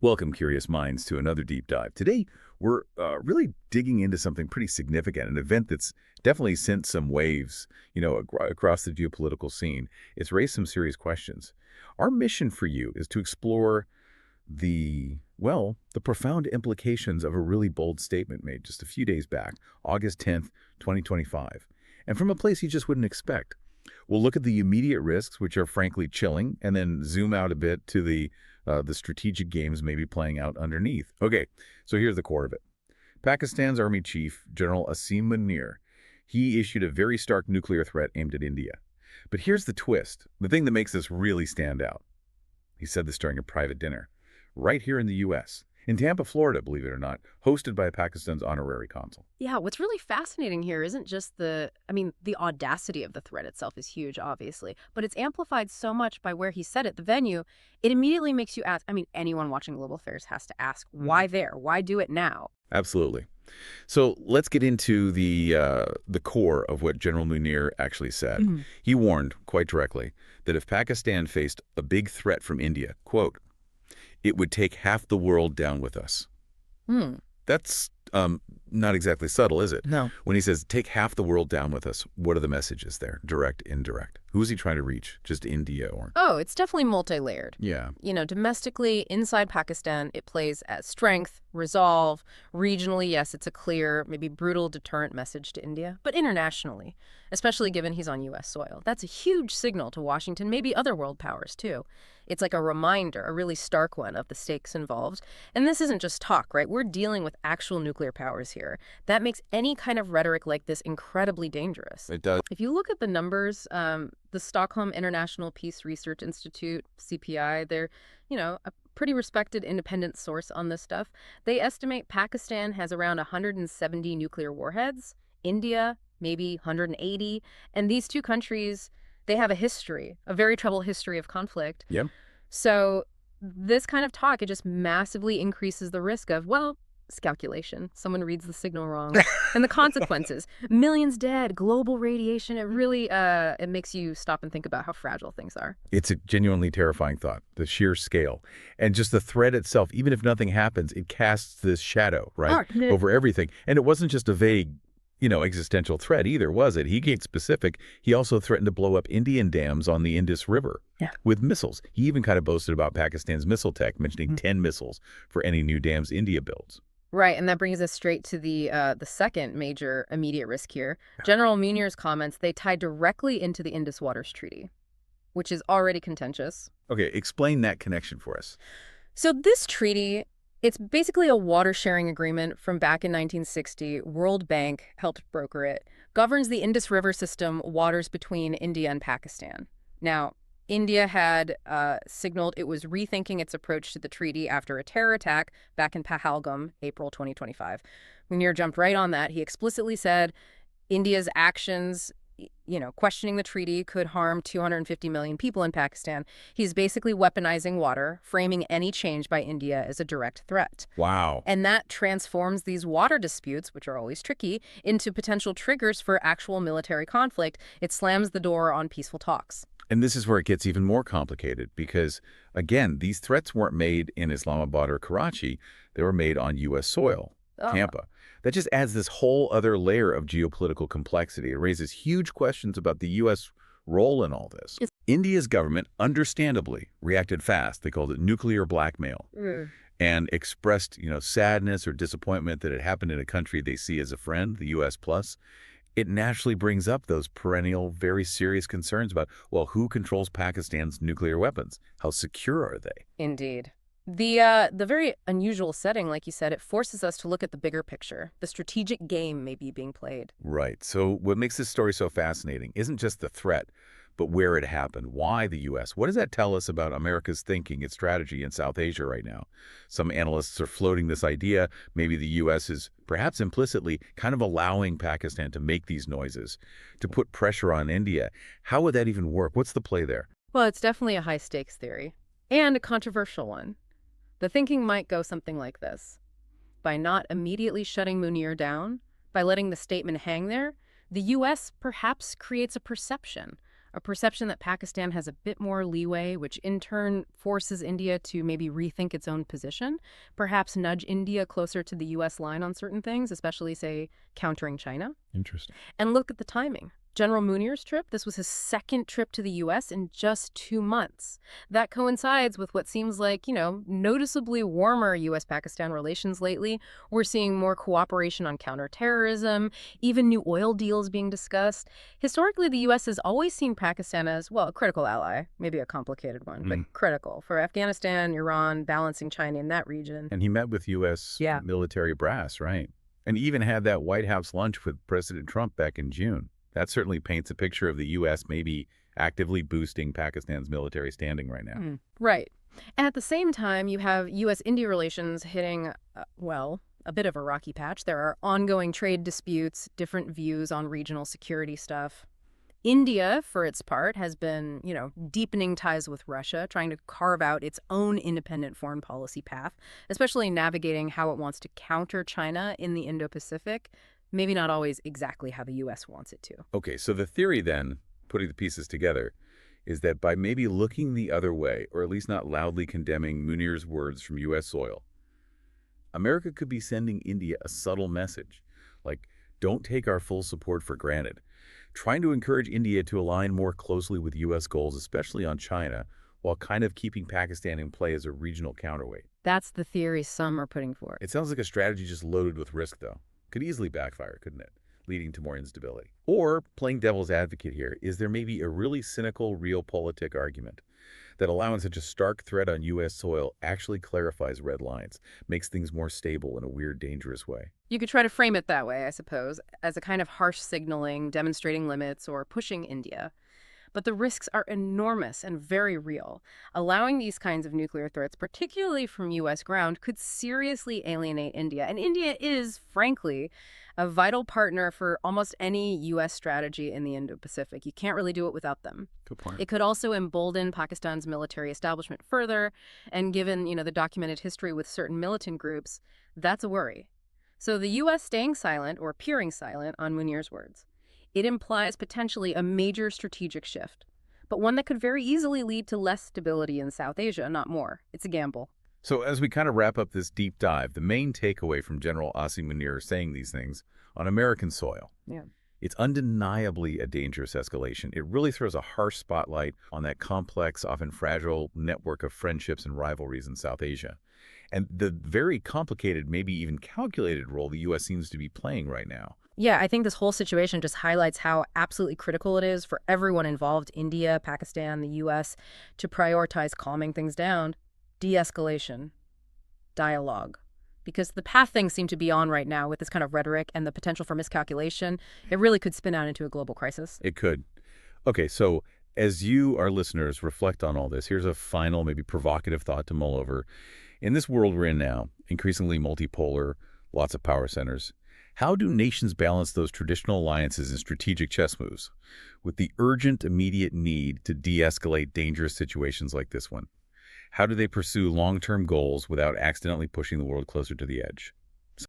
Welcome, curious minds, to another deep dive. Today, we're really digging into something pretty significant, an event that's definitely sent some waves, across the geopolitical scene. It's raised some serious questions. Our mission for you is to explore the profound implications of a really bold statement made just a few days back, August 10th, 2025, and from a place you just wouldn't expect. We'll look at the immediate risks, which are frankly chilling, and then zoom out a bit to the strategic games maybe playing out underneath. Okay, so here's the core of it. Pakistan's Army Chief, General AsimMunir, he issued a very stark nuclear threat aimed at India. But here's the twist, the thing that makes this really stand out. He said this during a private dinner, right here in the U.S., in Tampa, Florida, believe it or not, hosted by Pakistan's honorary consul. Yeah, what's really fascinating here isn't just the audacity of the threat itself is huge, obviously, but it's amplified so much by where he said it, the venue. It immediately makes you ask, anyone watching global affairs has to ask, why there? Why do it now? Absolutely. So let's get into the core of what General Munir actually said. He warned, quite directly, that if Pakistan faced a big threat from India, quote, it would take half the world down with us. That's not exactly subtle, is it? No. When he says, take half the world down with us, what are the messages there? Direct, indirect. Who is he trying to reach? Just India or? Oh, it's definitely multi-layered. Yeah. Domestically, inside Pakistan, it plays as strength, resolve. Regionally, yes, it's a clear, maybe brutal deterrent message to India. But internationally, especially given he's on U.S. soil, that's a huge signal to Washington, maybe other world powers, too. It's like a reminder, a really stark one, of the stakes involved. And this isn't just talk, right? We're dealing with actual nuclear powers here. That makes any kind of rhetoric like this incredibly dangerous. It does. If you look at the numbers, the Stockholm International Peace Research Institute, CPI, they're, a pretty respected independent source on this stuff. They estimate Pakistan has around 170 nuclear warheads, India, maybe 180. And these two countries, they have a history, a very troubled history of conflict. Yep. So this kind of talk, it just massively increases the risk of, it's calculation. Someone reads the signal wrong. And the consequences, millions dead, global radiation, it really, it makes you stop and think about how fragile things are. It's a genuinely terrifying thought, the sheer scale. And just the threat itself, even if nothing happens, it casts this shadow, right, over everything. And it wasn't just a vague, existential threat either, was it? He gets specific. He also threatened to blow up Indian dams on the Indus River with missiles. He even kind of boasted about Pakistan's missile tech, mentioning 10 missiles for any new dams India builds. Right, and that brings us straight to the second major immediate risk here. General Munir's comments, they tie directly into the IndusWaters Treaty, which is already contentious. Okay, explain that connection for us. So this treaty, it's basically a water-sharing agreement from back in 1960. World Bank helped broker it. Governs the Indus River system waters between India and Pakistan. Now, India had signaled it was rethinking its approach to the treaty after a terror attack back in Pahalgam, April 2025. Munir jumped right on that. He explicitly said India's actions, questioning the treaty could harm 250 million people in Pakistan. He's basically weaponizing water, framing any change by India as a direct threat. Wow. And that transforms these water disputes, which are always tricky, into potential triggers for actual military conflict. It slams the door on peaceful talks. And this is where it gets even more complicated because, again, these threats weren't made in Islamabad or Karachi. They were made on U.S. soil, Tampa. That just adds this whole other layer of geopolitical complexity. It raises huge questions about the U.S. role in all this. India's government, understandably, reacted fast. They called it nuclear blackmail and expressed, sadness or disappointment that it happened in a country they see as a friend, the U.S. plus. It naturally brings up those perennial, very serious concerns about, who controls Pakistan's nuclear weapons? How secure are they? Indeed. The very unusual setting, like you said, it forces us to look at the bigger picture, the strategic game maybe being played. Right. So what makes this story so fascinating isn't just the threat, but where it happened. Why the U.S.? What does that tell us about America's thinking, its strategy in South Asia right now? Some analysts are floating this idea. Maybe the U.S. is perhaps implicitly kind of allowing Pakistan to make these noises, to put pressure on India. How would that even work? What's the play there? Well, it's definitely a high-stakes theory, and a controversial one. The thinking might go something like this. By not immediately shutting Munir down, by letting the statement hang there, the U.S. perhaps creates a perception a perception that Pakistan has a bit more leeway, which in turn forces India to maybe rethink its own position, perhaps nudge India closer to the U.S. line on certain things, especially, say, countering China. Interesting. And look at the timing. General Munir's trip, this was his second trip to the U.S. in just 2 months. That coincides with what seems like, noticeably warmer U.S.-Pakistan relations lately. We're seeing more cooperation on counterterrorism, even new oil deals being discussed. Historically, the U.S. has always seen Pakistan as, well, a critical ally, maybe a complicated one, but critical for Afghanistan, Iran, balancing China in that region. And he met with U.S. military brass, right? And even had that White House lunch with President Trump back in June. That certainly paints a picture of the U.S. maybe actively boosting Pakistan's military standing right now. Right. And at the same time, you have U.S.-India relations hitting, a bit of a rocky patch. There are ongoing trade disputes, different views on regional security stuff. India, for its part, has been, deepening ties with Russia, trying to carve out its own independent foreign policy path, especially navigating how it wants to counter China in the Indo-Pacific. Maybe not always exactly how the U.S. wants it to. Okay, so the theory then, putting the pieces together, is that by maybe looking the other way, or at least not loudly condemning Munir's words from U.S. soil, America could be sending India a subtle message, like, don't take our full support for granted, trying to encourage India to align more closely with U.S. goals, especially on China, while kind of keeping Pakistan in play as a regional counterweight. That's the theory some are putting forth. It sounds like a strategy just loaded with risk, though. Could easily backfire, couldn't it? Leading to more instability. Or, playing devil's advocate here, is there maybe a really cynical realpolitik argument that allowing such a stark threat on U.S. soil actually clarifies red lines, makes things more stable in a weird, dangerous way? You could try to frame it that way, I suppose, as a kind of harsh signaling, demonstrating limits, or pushing India. But the risks are enormous and very real. Allowing these kinds of nuclear threats, particularly from U.S. ground, could seriously alienate India. And India is, frankly, a vital partner for almost any U.S. strategy in the Indo-Pacific. You can't really do it without them. Good point. It could also embolden Pakistan's military establishment further, and given, the documented history with certain militant groups, that's a worry. So the U.S. staying silent, or appearing silent, on Munir's words, it implies potentially a major strategic shift, but one that could very easily lead to less stability in South Asia, not more. It's a gamble. So as we kind of wrap up this deep dive, the main takeaway from General AsimMunir saying these things on American soil, it's undeniably a dangerous escalation. It really throws a harsh spotlight on that complex, often fragile network of friendships and rivalries in South Asia, and the very complicated, maybe even calculated role the U.S. seems to be playing right now. Yeah, I think this whole situation just highlights how absolutely critical it is for everyone involved, India, Pakistan, the U.S., to prioritize calming things down, de-escalation, dialogue. Because the path things seem to be on right now with this kind of rhetoric and the potential for miscalculation, it really could spin out into a global crisis. It could. Okay, so as you, our listeners, reflect on all this, here's a final, maybe provocative thought to mull over. In this world we're in now, increasingly multipolar, lots of power centers, how do nations balance those traditional alliances and strategic chess moves with the urgent, immediate need to de-escalate dangerous situations like this one? How do they pursue long-term goals without accidentally pushing the world closer to the edge?